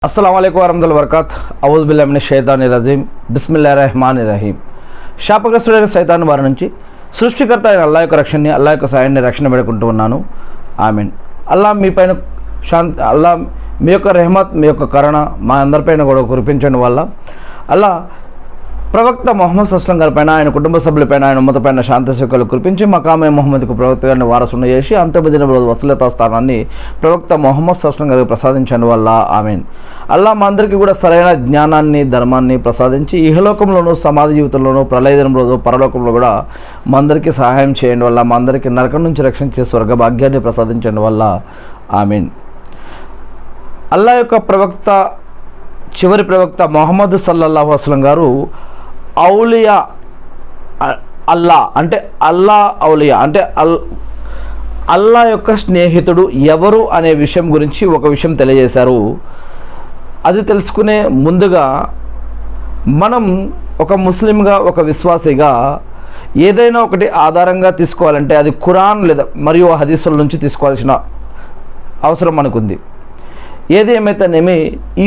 अस्सलाम वालेकुम वरहमतुल्लाहि वबरकातुहू औज़ु बिल्लाहि मिनश शैतानिर रजीम बिस्मिल्लाहिर रहमानिर रहीम శాపగ్రస్తుడైన సైతాను వారి నుంచి సృష్టికర్త అయిన అల్లాహ్ యొక్క రక్షణని అల్లాహ్ యొక్క సాయాన్ని రక్షణ పెడుకుంటూ ఉన్నాను. ఆమీన్. అల్లాహ్ మీ పైన శాంతి, అల్లాహ్ మీ యొక్క రెహమత్, మీ యొక్క కరుణ మా అందరిపైన కూడా కురిపించడం వల్ల అల్లాహ్ ప్రవక్త మొహమ్మద్ సల్లం గారి పైన, ఆయన కుటుంబ సభ్యులపైన, ఆయన ఉమ్మత పైన శాంతి సుఖాలు కురిపించి మకామే మొహమ్మద్కు ప్రవక్త గారిని వారసును చేసి అంతమదిన రోజు వసూలతా స్థానాన్ని ప్రవక్త మొహమ్మద్ సల్లం గారికి ప్రసాదించడం వల్ల ఆమీన్. అల్లాహ్ మా అందరికీ కూడా సరైన జ్ఞానాన్ని, ధర్మాన్ని ప్రసాదించి ఇహలోకంలోనూ, సమాధి జీవితంలోనూ, ప్రళయదినం రోజు పరలోకంలో కూడా మా అందరికీ సహాయం చేయడం వల్ల, మా అందరికీ నరకం నుంచి రక్షించే స్వర్గ భాగ్యాన్ని ప్రసాదించడం వల్ల ఆమీన్. అల్లాహ్ యొక్క ప్రవక్త, చివరి ప్రవక్త మొహమ్మద్ సల్లల్లాహు అలైహి వసల్లం గారు ఔలియా, అల్లా అంటే అల్లా ఔలియా అంటే అల్లా యొక్క స్నేహితుడు ఎవరు అనే విషయం గురించి ఒక విషయం తెలియజేశారు. అది తెలుసుకునే ముందుగా మనం ఒక ముస్లింగా, ఒక విశ్వాసిగా ఏదైనా ఒకటి ఆధారంగా తీసుకోవాలంటే అది ఖురాన్ లేదా మరియు హదీసుల నుంచి తీసుకోవాల్సిన అవసరం మనకుంది. ఏది ఏమైతేనేమి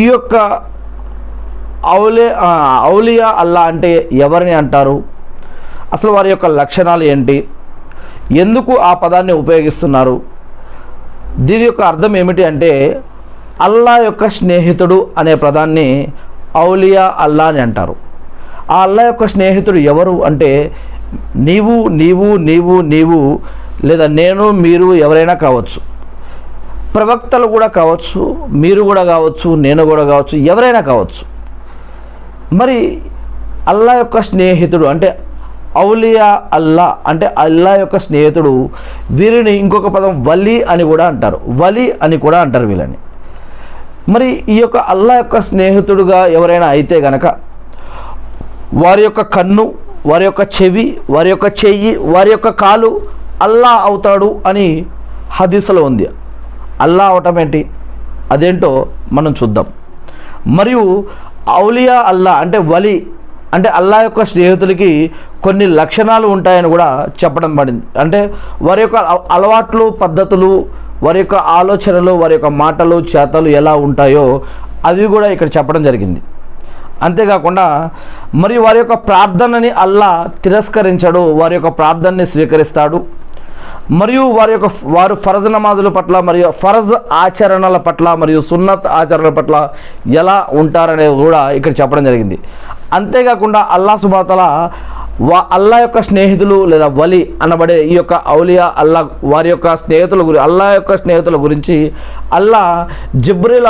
ఈ యొక్క ఔలియా అల్లా అంటే ఎవరిని అంటారు, అసలు వారి యొక్క లక్షణాలు ఏంటి, ఎందుకు ఆ పదాన్ని ఉపయోగిస్తున్నారు, దీని యొక్క అర్థం ఏమిటి అంటే అల్లా యొక్క స్నేహితుడు అనే పదాన్ని ఔలియా అల్లా అని అంటారు. ఆ అల్లా యొక్క స్నేహితుడు ఎవరు అంటే నీవు నీవు నీవు నీవు లేదా నేను, మీరు ఎవరైనా కావచ్చు, ప్రవక్తలు కూడా కావచ్చు, మీరు కూడా కావచ్చు, నేను కూడా కావచ్చు, ఎవరైనా కావచ్చు. మరి అల్లా యొక్క స్నేహితుడు అంటే ఔలియా అల్లా అంటే అల్లా యొక్క స్నేహితుడు, వీరిని ఇంకొక పదం వలి అని కూడా అంటారు, వలి అని కూడా అంటారు వీళ్ళని. మరి ఈ యొక్క అల్లా యొక్క స్నేహితుడుగా ఎవరైనా అయితే గనక వారి యొక్క కన్ను, వారి యొక్క చెవి, వారి యొక్క చెయ్యి, వారి యొక్క కాలు అల్లా అవుతాడు అని హదీసులో ఉంది. అల్లా అవటం ఏంటి, అదేంటో మనం చూద్దాం. మరియు ఔలియా అల్లా అంటే వలి అంటే అల్లా యొక్క స్నేహితులకి కొన్ని లక్షణాలు ఉంటాయని కూడా చెప్పడం పడింది. అంటే వారి యొక్క అలవాట్లు, పద్ధతులు, వారి యొక్క ఆలోచనలు, వారి యొక్క మాటలు, చేతలు ఎలా ఉంటాయో అవి కూడా ఇక్కడ చెప్పడం జరిగింది. అంతేకాకుండా మరి వారి యొక్క ప్రార్థనని అల్లా తిరస్కరించడు, వారి యొక్క ప్రార్థనని స్వీకరిస్తాడు. మరియు వారు ఫరజ్ నమాజుల పట్ల, మరియు ఫరజ్ ఆచరణల పట్ల, మరియు సున్నత్ ఆచరణల పట్ల ఎలా ఉంటారనేది కూడా ఇక్కడ చెప్పడం జరిగింది. అంతేకాకుండా అల్లా సుబ్హానహు వ తఆలా అల్లా యొక్క స్నేహితులు లేదా వలి అనబడే ఈ యొక్క ఔలియా అల్లా వారి యొక్క స్నేహితుల గురించి, అల్లా యొక్క స్నేహితుల గురించి అల్లా జిబ్రీల్